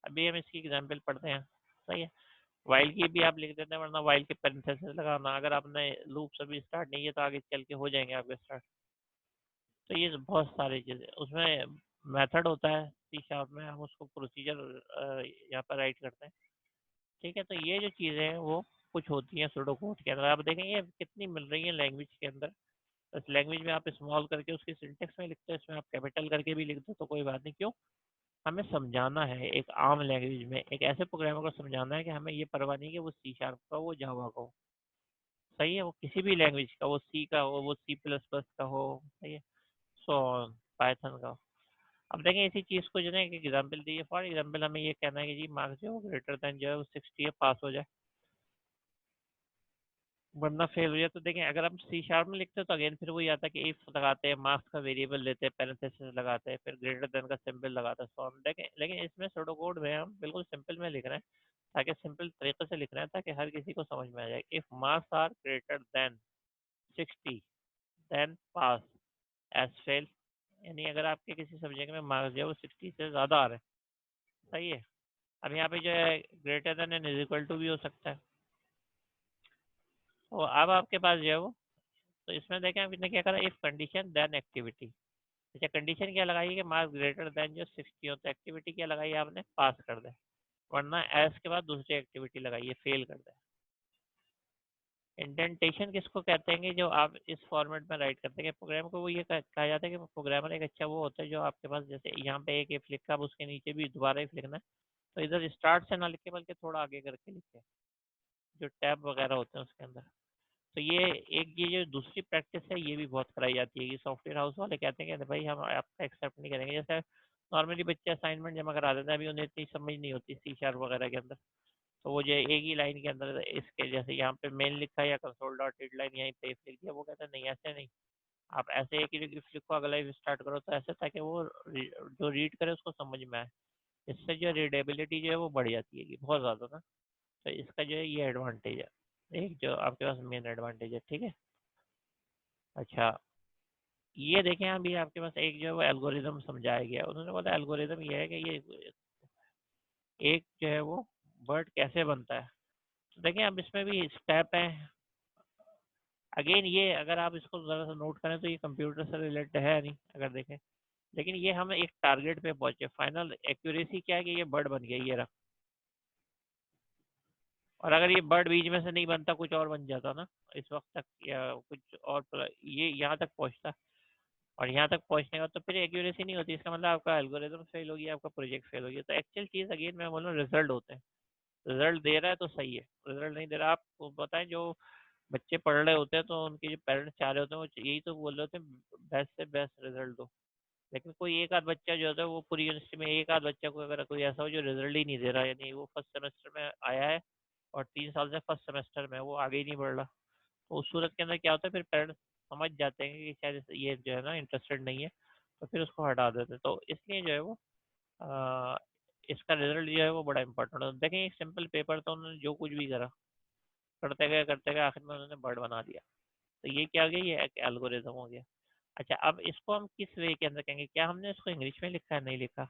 अभी हम इसकी एग्जांपल पढ़ते हैं, सही है। वाइल की भी आप लिख देते हैं, वरना वाइल के पैरेंथेसिस लगाना, अगर आपने लूप अभी स्टार्ट नहीं है तो आगे चल के हो जाएंगे आपके स्टार्ट। तो ये बहुत सारी चीज़ें उसमें, मेथड होता है सी शार्प में, हम उसको प्रोसीजर यहाँ पर राइट करते हैं, ठीक है। तो ये जो चीज़ें हैं वो कुछ होती हैं सूडो कोड के अंदर, आप देखेंगे कितनी मिल रही है लैंग्वेज के अंदर। इस लैंग्वेज में आप स्मॉल करके उसकी सिंटेक्स में लिखते हैं, इसमें आप कैपिटल करके भी लिख दो तो कोई बात नहीं। क्यों, हमें समझाना है एक आम लैंग्वेज में, एक ऐसे प्रोग्रामर को समझाना है कि हमें ये परवाह नहीं कि वो सी शार्प का हो, वो जावा का हो, सही है, वो किसी भी लैंग्वेज का, वो सी का हो, वो सी प्लस प्लस का हो, सही है, सो पाइथन का हो। अब देखें इसी चीज़ को जो है एक एग्जाम्पल दिए, फॉर एग्जाम्पल हमें ये कहना है कि जी मार्क्स जो ग्रेटर देन जो है वो 60 है, पास हो जाए, वरना फेल हो जाए। तो देखें अगर हम सी शार्प में लिखते हैं तो अगेन फिर वही आता है कि इफ लगाते हैं, मार्क्स का वेरिएबल लेते हैं, पैरेंथेसिस लगाते हैं, फिर ग्रेटर देन का सिंबल लगाते हैं, सो देखें। लेकिन इसमें सूडो कोड में हम बिल्कुल सिंपल में लिख रहे हैं, ताकि सिंपल तरीके से लिख रहे हैं ताकि हर किसी को समझ में आ जाए। If marks are greater than 60 then pass, else fail, यानी अगर आपके किसी सब्जेक्ट में मार्क्स जो है वो 60 से ज़्यादा आ रहे हैं, सही है। अब यहाँ पे जो है greater than and is equal to भी हो सकता है। तो अब आपके पास जो है वो, तो इसमें देखें आपने क्या करा, इफ कंडीशन देन एक्टिविटी। अच्छा, कंडीशन क्या लगाई कि मार्क्स ग्रेटर देन जो 60 हो, तो एक्टिविटी क्या लगाई आपने, पास कर दे, वरना एस के बाद दूसरी एक्टिविटी लगाइए, फेल कर दे। इंडेंटेशन किसको कहते हैं कि जो आप इस फॉर्मेट में राइट करते हैं प्रोग्राम को, वो ये कहा जाता है कि प्रोग्रामर एक अच्छा वो होता है जो आपके पास, जैसे यहाँ पे एक इफ लिखा, अब उसके नीचे भी दोबारा इफ लिखना है, तो इधर स्टार्ट से ना लिखे बल्कि थोड़ा आगे करके लिखे, जो टैब वगैरह होते हैं उसके अंदर। तो ये एक ये जो दूसरी प्रैक्टिस है ये भी बहुत कराई जाती है कि सॉफ्टवेयर हाउस वाले कहते हैं कि भाई हम आपका एक्सेप्ट नहीं करेंगे। जैसे नॉर्मली बच्चे असाइनमेंट जमा करा देते हैं, अभी उन्हें इतनी समझ नहीं होती सी शार्प वगैरह के अंदर, तो वो जो एक ही लाइन के अंदर इसके जैसे यहाँ पे मेन लिखा है या कंसोल डॉट रीडलाइन यहीं पे लिख दिया, वो कहते हैं नहीं ऐसे नहीं, आप ऐसे एक ही इफ लिखो अगला इफ स्टार्ट करो, तो ऐसे ताकि वो जो रीड करे उसको समझ में आए। इससे जो रीडेबिलिटी जो है वो बढ़ जाती है कि बहुत ज़्यादा ना। तो इसका जो है ये एडवांटेज है, एक जो आपके पास मेन एडवांटेज है। ठीक है। अच्छा, ये देखें अभी आपके पास एक जो है वो एल्गोरिदम समझाया गया है। उन्होंने बोला एल्गोरिदम ये है कि ये एक जो है वो वर्ड कैसे बनता है। तो देखें अब इसमें भी स्टेप है। अगेन ये अगर आप इसको ज़रा सा नोट करें तो ये कंप्यूटर से रिलेटेड है नहीं अगर देखें, लेकिन ये हम एक टारगेट पे पहुंचे। फाइनल एक्यूरेसी क्या है कि ये बर्ड बन गया, ये रहा। और अगर ये बर्ड बीच में से नहीं बनता, कुछ और बन जाता ना इस वक्त तक, या कुछ और ये यहाँ तक पहुंचता, और यहाँ तक पहुंचने का तो फिर एक्यूरेसी नहीं होती, इसका मतलब आपका एल्गोरिदम फेल हो गया, आपका प्रोजेक्ट फेल हो गया। तो एक्चुअल चीज़ अगेन मैं बोल रहा हूँ रिजल्ट होते हैं। रिजल्ट दे रहा है तो सही है, रिजल्ट नहीं दे रहा आपको बताएं, जो बच्चे पढ़ रहे होते हैं तो उनके जो पेरेंट्स चाह रहे होते हैं वो यही तो बोल रहे होते हैं बेस्ट से बेस्ट रिजल्ट दो। लेकिन कोई एक आध बच्चा जो होता है वो पूरी यूनिवर्सिटी में एक आध बच्चा को अगर कोई ऐसा हो जो रिजल्ट ही नहीं दे रहा, यानी वो फर्स्ट सेमेस्टर में आया है और 3 साल से फर्स्ट सेमेस्टर में वो आगे ही नहीं बढ़ रहा, तो उस सूरत के अंदर क्या होता है फिर पेरेंट्स समझ जाते हैं कि शायद ये जो है ना इंटरेस्टेड नहीं है, तो फिर उसको हटा देते हैं। तो इसलिए जो है वो अ, इसका रिजल्ट जो है वो बड़ा इंपॉर्टेंट है। देखें एक सिंपल पेपर तो उन्होंने जो कुछ भी करा करते गए आखिर में उन्होंने बर्ड बना दिया। तो ये क्या हो गया, ये एक एल्गोरिदम हो गया। अच्छा, अब इसको हम किस वे के अंदर कहेंगे, क्या हमने इसको इंग्लिश में लिखा है, नहीं लिखा,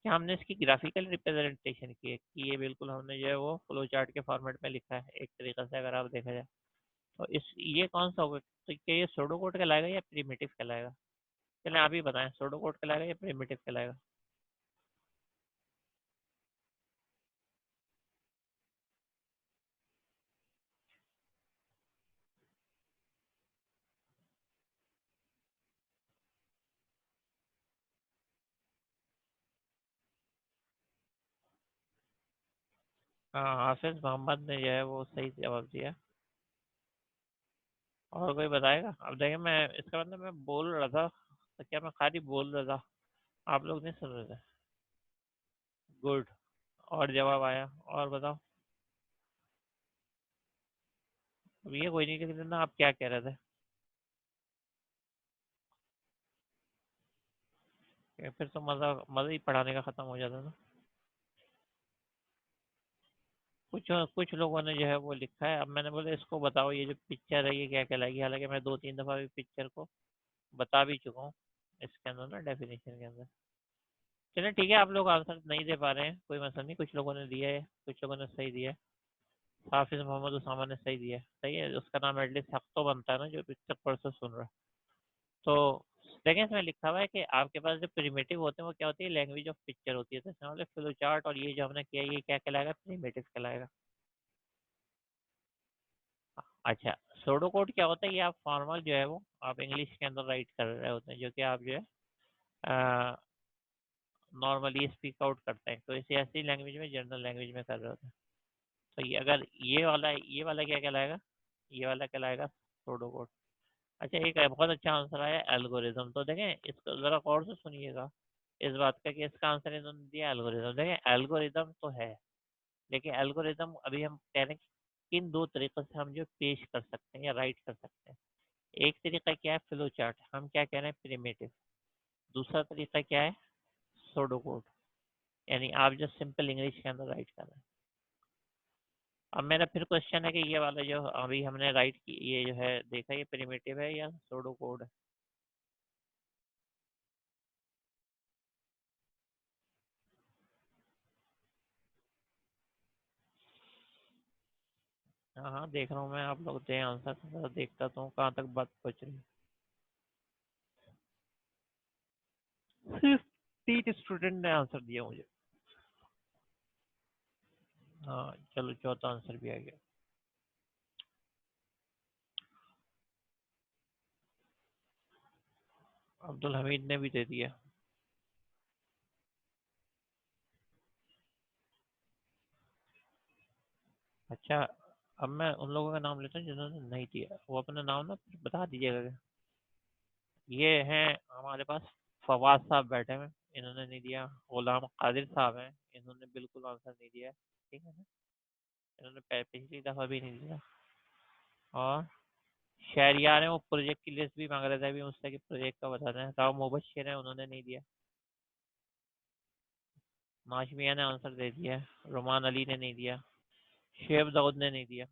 क्या हमने इसकी ग्राफिकल रिप्रेजेंटेशन की है कि ये बिल्कुल हमने जो है वो फ्लो चार्ट के फॉर्मेट में लिखा है एक तरीके से अगर आप देखा जाए, तो इस ये कौन सा होगा, तो क्या ये सूडो कोड कहलाएगा या प्रिमिटिव कहलाएगा? चलें आप ही बताएं, सूडो कोड कहलाएगा या प्रिमिटिव कहलाएगा? हाँ, हाफिज मोहम्मद ने जो है वो सही जवाब दिया। और कोई बताएगा? अब देखिए मैं इसका मतलब मैं बोल रहा था, तो क्या मैं खाली बोल रहा था, आप लोग नहीं सुन रहे थे? गुड। और जवाब आया, और बताओ। अब ये कोई नहीं, लेकिन ना आप क्या कह रहे थे? कि फिर तो मज़ा मज़ा ही पढ़ाने का ख़त्म हो जाता ना। कुछ कुछ लोगों ने जो है वो लिखा है, अब मैंने बोला इसको बताओ ये जो पिक्चर है ये क्या कहलाएगी, हालांकि मैं 2-3 दफ़ा भी पिक्चर को बता भी चुका हूँ इसके अंदर ना डेफिनेशन के अंदर। चलिए ठीक है, आप लोग आंसर नहीं दे पा रहे हैं, कोई मसला नहीं, कुछ लोगों ने दिया है, कुछ लोगों ने सही दिया है। हाफिज मोहम्मद उसामा ने सही दिया है, सही है, उसका नाम एटलीस्ट हक तो बनता है ना जो पिक्चर परसों सुन रहा है। तो देखिए इसमें लिखा हुआ है कि आपके पास जो प्रिमिटिव होते हैं वो क्या होती है, लैंग्वेज ऑफ पिक्चर होती है। तो इसमें मतलब फ्लो चार्ट और ये जो हमने किया ये क्या कहलाएगा, प्रिमिटिव कहलाएगा। अच्छा, सोडो कोड क्या होता है, ये आप फॉर्मल जो है वो आप इंग्लिश के अंदर राइट कर रहे होते हैं, जो कि आप जो है नॉर्मली स्पीक आउट करते हैं, तो इसे ऐसी लैंग्वेज में जनरल लैंग्वेज में कर रहे होते हैं। तो ये अगर ये वाला क्या कहलाएगा, ये वाला कहलाएगा सोडो कोड। अच्छा, एक बहुत अच्छा आंसर आया एल्गोरिज्म। तो देखें इसको ज़रा गौर से सुनिएगा इस बात का कि इसका आंसर इन्होंने दिया एल्गोरिज्म। देखें एल्गोरिज्म तो है, लेकिन एल्गोरिज्म अभी हम कह रहे हैं कि इन दो तरीक़ों से हम जो पेश कर सकते हैं या राइट कर सकते हैं। एक तरीका क्या है फ्लो चार्ट, हम क्या कह रहे हैं प्रिमिटिव। दूसरा तरीका क्या है सोडो कोड, यानी आप जो सिंपल इंग्लिश के अंदर राइट कर रहे हैं। अब मेरा फिर क्वेश्चन है कि ये वाला जो अभी हमने राइट की ये जो है देखा, ये प्रिमिटिव है या सोडो कोड है? हाँ हाँ, देख रहा हूँ मैं, आप लोग दें आंसर, जरा देखता तो हूँ कहाँ तक बात पहुँच रही है। सिर्फ 3 स्टूडेंट ने आंसर दिया मुझे। हाँ चलो, चौथा आंसर भी आ गया। अब्दुल हमीद ने भी दे दिया। अच्छा, अब मैं उन लोगों का नाम लेता हूँ जिन्होंने नहीं दिया, वो अपना नाम ना बता दीजिएगा। ये हैं हमारे पास फवाद साहब बैठे हैं, इन्होंने नहीं दिया। गुलाम कादिर साहब हैं, इन्होंने बिल्कुल आंसर नहीं दिया। ठीक है ना, इन्होंने पिछली दफा भी नहीं दिया। और शहरियार हैं, वो प्रोजेक्ट की लिस्ट भी मांग रहे थे अभी मुझसे कि प्रोजेक्ट का बता दें। राव मुबशिर है, उन्होंने नहीं दिया। माशमिया ने आंसर दे दिया। रोमान अली ने नहीं दिया। शेब दाऊद ने नहीं दिया।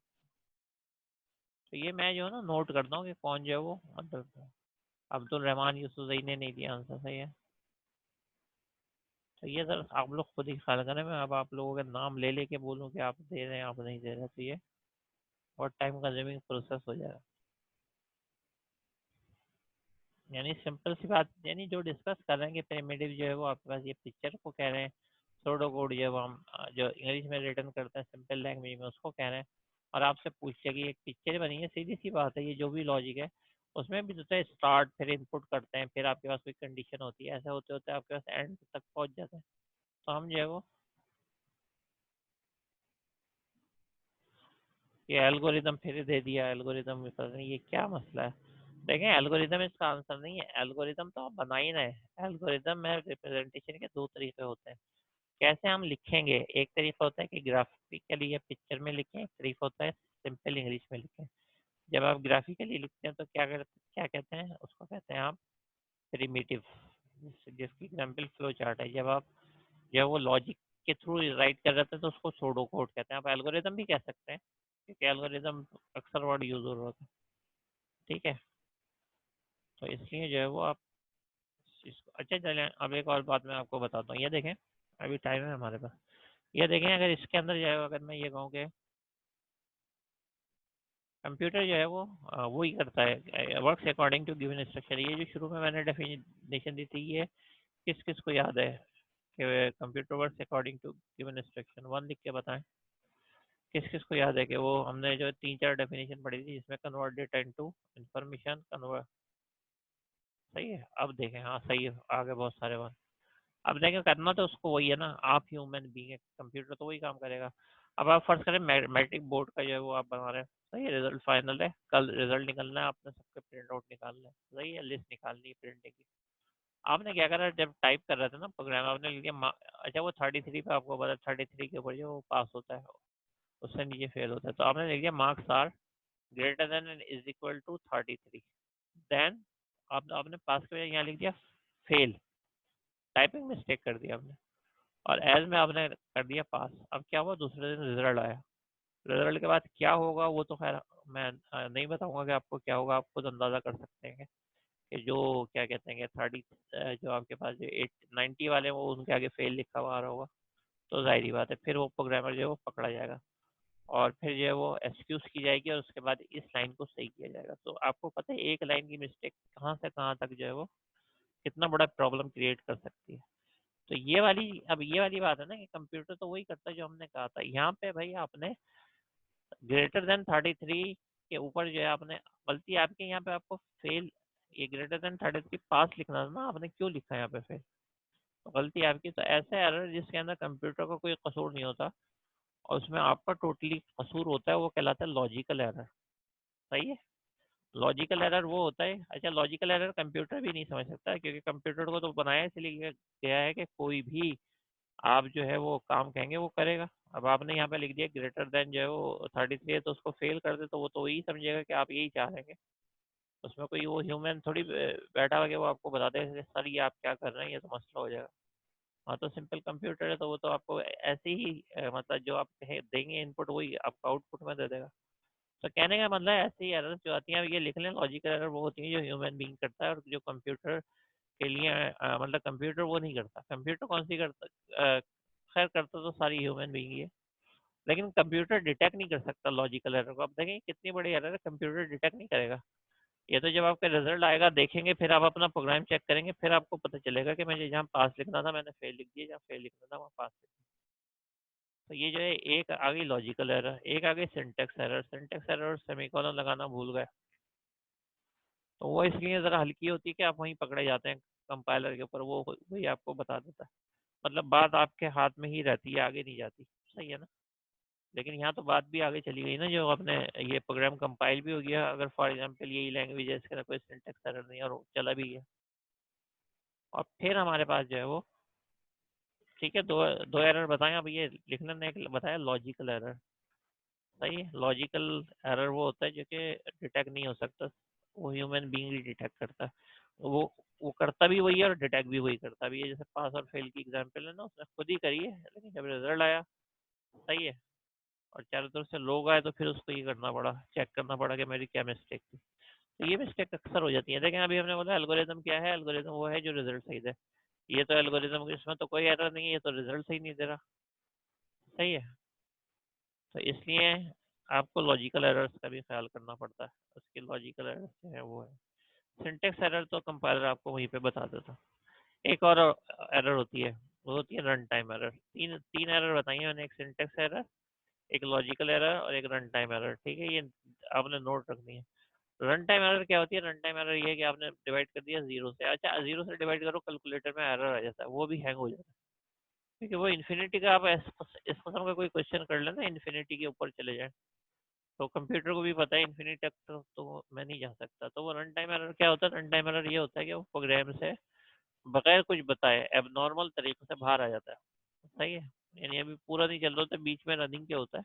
तो ये मैं जो है ना नोट करता हूँ कि कौन जो है वो अब्दुल रहमान यूसुफजई ने नहीं दिया आंसर। सही है। तो ये सर आप लोग खुद ही ख्याल करें, मैं अब आप लोगों के नाम ले लेके बोलूँ कि आप दे रहे हैं आप नहीं दे रहे, तो ये बहुत टाइम कंज्यूमिंग प्रोसेस हो जाएगा। यानी सिंपल सी बात, यानी जो डिस्कस कर रहे हैं कि प्रिमिटिव जो है वो आपके पास ये पिक्चर को कह रहे हैं। सोडो कोड जो है वो हम जो इंग्लिश में रिटर्न करते हैं सिंपल लैंग्वेज में उसको कह रहे हैं। और आपसे पूछते कि एक पिक्चर बनी है, सीधी सी बात है, ये जो भी लॉजिक है उसमें भी होता है स्टार्ट, फिर इनपुट करते हैं, फिर आपके पास कोई कंडीशन होती है, ऐसा होते होते आपके पास एंड तक पहुंच जाते हैं। तो हम जो है वो ये एल्गोरिदम फिर दे दिया, एल्गोरिदम पता नहीं ये क्या मसला है। देखें, एल्गोरिदम इसका आंसर नहीं है। एल्गोरिदम तो आप बना ही रहे हैं। एल्गोरिदम में रिप्रेजेंटेशन के दो तरीके होते हैं। कैसे हम लिखेंगे, एक तरीका होता है कि ग्राफिकली या पिक्चर में लिखें, एक तरीका होता है सिंपल इंग्लिश में लिखें। जब आप ग्राफिकली लिखते हैं तो क्या कहते हैं, उसको कहते हैं आप प्रिमिटिव, जिसकी एग्जाम्पल फ्लो चार्ट है। जब वो लॉजिक के थ्रू राइट कर रहे हैं तो उसको सोडो कोड कहते हैं। आप एल्गोरिदम भी कह सकते हैं, क्योंकि एल्गोरिदम अक्सर वर्ड यूज हो रहा है। ठीक है, तो इसलिए जो है वो आप इसको अच्छा चलें। अब एक और बात मैं आपको बताता हूँ, ये देखें, अभी टाइम है हमारे पास। ये देखें, अगर इसके अंदर जो है, अगर मैं ये कहूँ कि कंप्यूटर जो है वो ही करता है, works according to given instruction. ये जो शुरू में मैंने डेफिनेशन दी थी, ये किस किस को याद है कि computer works according to given instruction? One लिख के बताएं किस किस को याद है कि वो हमने जो तीन चार डेफिनेशन पढ़ी थी, जिसमें convert data into information convert. सही है, अब देखें, हाँ सही है, आगे बहुत सारे बात। अब देखें, करना तो उसको वही है ना, आप ह्यूमन बीइंग है, कंप्यूटर तो वही काम करेगा। अब आप फर्ज करें मैट्रिक बोर्ड का जो है वो आप बना रहे हैं। सही है, रिजल्ट फाइनल है, कल रिजल्ट निकलना है, आपने सबके प्रिंट आउट निकालना है। सही है, लिस्ट निकालनी है प्रिंटिंग की। आपने क्या करा, जब टाइप कर रहे थे ना प्रोग्राम, आपने लिख दिया अच्छा वो 33 पे आपको पता, 33 के ऊपर जो वो पास होता है, उससे नीचे फेल होता है। तो आपने लिख दिया marks are greater than and is equal to 33। Then आपने पास के यहाँ लिख दिया फेल, टाइपिंग मिस्टेक कर दिया आपने। और एज में आपने कर दिया पास। अब क्या हुआ, दूसरे दिन रिजल्ट आया। रिजल्ट के बाद क्या होगा वो तो खैर मैं नहीं बताऊंगा कि आपको क्या होगा, आप खुद अंदाजा कर सकते हैं कि जो क्या कहते हैं कि 30 जो आपके पास जो 90 वाले हैं, वो उनके आगे फेल लिखा हुआ आ रहा होगा। तो जाहिर ही बात है, फिर वो प्रोग्रामर जो है वो पकड़ा जाएगा, और फिर जो है वो एक्सक्यूज की जाएगी, और उसके बाद इस लाइन को सही किया जाएगा। तो आपको पता है एक लाइन की मिस्टेक कहाँ से कहाँ तक जो है वो कितना बड़ा प्रॉब्लम क्रिएट कर सकती है। तो ये वाली बात है ना कि कंप्यूटर तो वही करता है जो हमने कहा था। यहाँ पे भाई आपने ग्रेटर देन 33 के ऊपर जो है आपने गलती आपके यहाँ पे आपको फेल, ये ग्रेटर देन 33 पास लिखना था ना, आपने क्यों लिखा है यहाँ पे फेल? तो गलती आपकी। तो ऐसा एरर जिसके अंदर कंप्यूटर का कोई कसूर नहीं होता और उसमें आपका टोटली कसूर होता है, वो कहलाता है लॉजिकल एरर। सही है, लॉजिकल एरर वो होता है। अच्छा, लॉजिकल एरर कंप्यूटर भी नहीं समझ सकता, क्योंकि कंप्यूटर को तो बनाया इसलिए गया है कि कोई भी आप जो है वो काम कहेंगे वो करेगा। अब आपने यहाँ पे लिख दिया ग्रेटर देन जो है वो 33 है, तो उसको फेल कर दे तो वो तो यही समझेगा कि आप यही चाह रहे हैं। उसमें कोई वो ह्यूमन थोड़ी बैठा हुआ कि वो आपको बता दे सर ये आप क्या कर रहे हैं, ये तो मसला हो जाएगा। हाँ, तो सिंपल कंप्यूटर है तो वो तो आपको ऐसे ही मतलब जो आप देंगे इनपुट वही आपको आउटपुट में दे देगा। तो कहने का मतलब है ऐसी एरर जो आती हैं, अब ये लिख लें, लॉजिकल एरर वो होती है जो ह्यूमन बीइंग करता है, और जो कंप्यूटर के लिए मतलब कंप्यूटर वो नहीं करता। कंप्यूटर कौन सी करता, खैर करता तो सारी ह्यूमन बीइंग ही है, लेकिन कंप्यूटर डिटेक्ट नहीं कर सकता लॉजिकल एरर को। आप देखें कितनी बड़ी एरर है, कंप्यूटर डिटेक्ट नहीं करेगा। ये तो जब आपका रिजल्ट आएगा देखेंगे, फिर आप अपना प्रोग्राम चेक करेंगे, फिर आपको पता चलेगा कि मुझे जहाँ पास लिखना था मैंने फेल लिख दिया, जहाँ फेल लिखना था वहाँ पास लिख दिया। तो ये जो है एक आ गई लॉजिकल एरर, एक आ गई syntax error. Syntax error semicolon लगाना भूल गए, तो वो इसलिए ज़रा हल्की होती है कि आप वहीं पकड़े जाते हैं कंपाइलर के ऊपर, वो वही आपको बता देता है। मतलब बात आपके हाथ में ही रहती है, आगे नहीं जाती। सही है ना। लेकिन यहाँ तो बात भी आगे चली गई ना, जो अपने ये प्रोग्राम कंपाइल भी हो गया, अगर फॉर एग्जांपल यही लैंग्वेज है, इसका कोई सिंटेक्स एरर नहीं है और चला भी गया, और फिर हमारे पास जो है वो, ठीक है, दो दो एरर बताएं। अब ये लिखने ने एक बताया लॉजिकल एरर, सही है। लॉजिकल एरर वो होता है जो कि डिटेक्ट नहीं हो सकता, वो ह्यूमन बीइंग ही डिटेक्ट करता है। वो वो करता भी वही है और डिटेक्ट भी वही करता भी है। जैसे पास और फेल की एग्जांपल है ना, उसने खुद ही करी है, लेकिन जब रिजल्ट आया सही है और चारों तरफ से लोग आए, तो फिर उसको ये करना पड़ा, चेक करना पड़ा कि मेरी क्या मिस्टेक थी। तो ये मिस्टेक अक्सर हो जाती है। लेकिन अभी हमने बोला एल्गोरिदम क्या है, एल्गोरिदम वो है जो रिजल्ट सही दे। ये तो एल्गोरिदम, इसमें तो कोई एरर नहीं है, ये तो रिजल्ट सही नहीं दे रहा, सही है। तो इसलिए आपको लॉजिकल एरर्स का भी ख्याल करना पड़ता है। उसके लॉजिकल एरर्स जो है वो है। सिंटेक्स एरर तो कंपाइलर आपको वहीं पे बता देता। एक और एरर होती है, वो होती है रन टाइम एरर। तीन तीन एरर बताई हैं मैंने, एक सिंटेक्स एरर, एक लॉजिकल एरर और एक रन टाइम एरर, ठीक है। ये आपने नोट रखनी है। रन टाइम एरर क्या होती है? रन टाइम एरर ये है कि आपने डिवाइड कर दिया जीरो से, अच्छा जीरो से डिवाइड करो, कैलकुलेटर में एरर आ जाता है, वो भी हैंग हो जाता है। क्योंकि वो इन्फिनिटी का, आप इस किस्म का कोई क्वेश्चन कर लेना, इन्फिनिटी के ऊपर चले जाए, तो कंप्यूटर को भी पता है इन्फिनिटी तक तो मैं नहीं जा सकता। तो वो रन टाइम एरर क्या होता है? रन टाइम एरर ये होता है कि वो प्रोग्राम से बगैर कुछ बताए एबनॉर्मल तरीके से बाहर आ जाता है, सही है। यानी अभी पूरा नहीं चल रहा होता, बीच में रनिंग के होता है,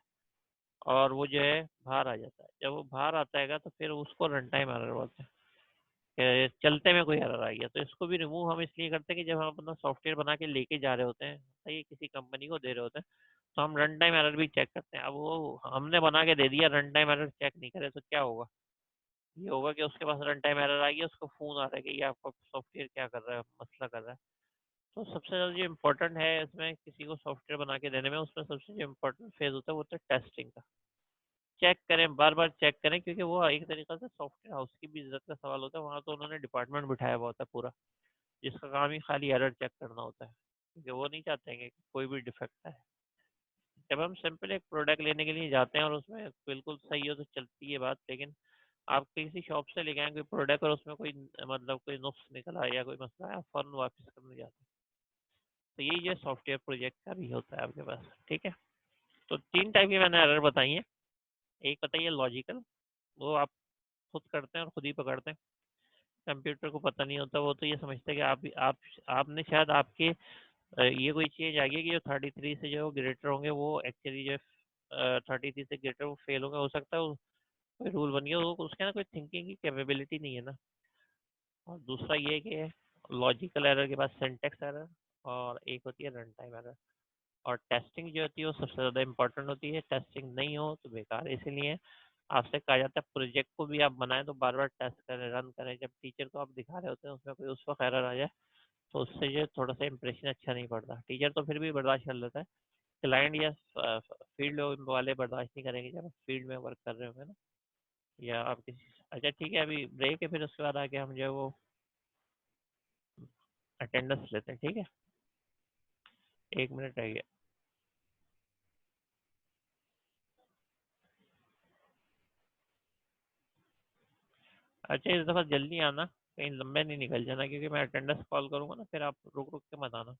और वो जो है बाहर आ जाता है। जब वो बाहर आता है तो फिर उसको रन टाइम एरर बोलते हैं, चलते में कोई एरर आ गया। तो इसको भी रिमूव हम इसलिए करते हैं कि जब हम अपना सॉफ्टवेयर बना के लेके जा रहे होते हैं, सही है, किसी कंपनी को दे रहे होते हैं, तो हम रन टाइम एरर भी चेक करते हैं। अब वो हमने बना के दे दिया, रन टाइम एरर चेक नहीं करे तो क्या होगा? ये होगा कि उसके पास रन टाइम एरर आ गया, उसको फोन आ रहा है कि ये आपका सॉफ्टवेयर क्या कर रहा है, मसला कर रहा है। तो सबसे ज़्यादा जो इम्पोर्टेंट है इसमें, किसी को सॉफ्टवेयर बना के देने में, उसमें सबसे जो इम्पोर्टेंट फेज होता है वो होता है टेस्टिंग का। चेक करें, बार बार चेक करें, क्योंकि वो एक तरीका से सॉफ्टवेयर हाउस की भी इज्जत का सवाल होता है। वहाँ तो उन्होंने डिपार्टमेंट बिठाया हुआ होता है पूरा, जिसका काम ही खाली एरर चेक करना होता है, क्योंकि वो नहीं चाहते हैं कि कोई भी डिफेक्ट है। जब हम सिंपल एक प्रोडक्ट लेने के लिए जाते हैं और उसमें बिल्कुल सही हो तो चलती है बात, लेकिन आप किसी शॉप से लेके आए कोई प्रोडक्ट और उसमें कोई मतलब कोई नुक्स निकला या कोई मसला है, आप फौरन वापस करने जाते हैं। तो यही जो सॉफ्टवेयर प्रोजेक्ट का भी होता है आपके पास, ठीक है। तो तीन टाइप की मैंने एरर बताई है। एक बताइए लॉजिकल, वो आप खुद करते हैं और खुद ही पकड़ते हैं, कंप्यूटर को पता नहीं होता। वो तो ये समझते हैं कि आप आपने शायद आपके ये कोई चेंज आ गया कि जो 33 से जो ग्रेटर होंगे वो एक्चुअली जो 33 से ग्रेटर वो फेल होंगे, हो सकता है कोई रूल बन गया, उसके ना कोई थिंकिंग की कैपेबिलिटी नहीं है ना। और दूसरा ये है कि लॉजिकल एरर के बाद सिंटेक्स एरर, और एक होती है रन टाइम एरर। और टेस्टिंग जो होती है वो सबसे ज़्यादा इंपॉर्टेंट होती है। टेस्टिंग नहीं हो तो बेकार है। इसीलिए आपसे कहा जाता है प्रोजेक्ट को भी आप बनाएं तो बार बार टेस्ट करें, रन करें। जब टीचर को आप दिखा रहे होते हैं उसमें कोई उस वक्त एरर आ जाए, तो उससे जो थोड़ा सा इंप्रेशन अच्छा नहीं पड़ता। टीचर तो फिर भी बर्दाश्त कर लेता है, क्लाइंट या फील्ड वाले बर्दाश्त नहीं करेंगे, जब आप फील्ड में वर्क कर रहे होंगे ना, या आप किसी। अच्छा ठीक है, अभी ब्रेक है, फिर उसके बाद आके हम जो है वो अटेंडेंस लेते हैं, ठीक है। 1 मिनट रह गया। अच्छा इस दफ़ा जल्दी आना, कहीं लंबे नहीं निकल जाना, क्योंकि मैं अटेंडेंस कॉल करूँगा ना, फिर आप रुक रुक के मत आना।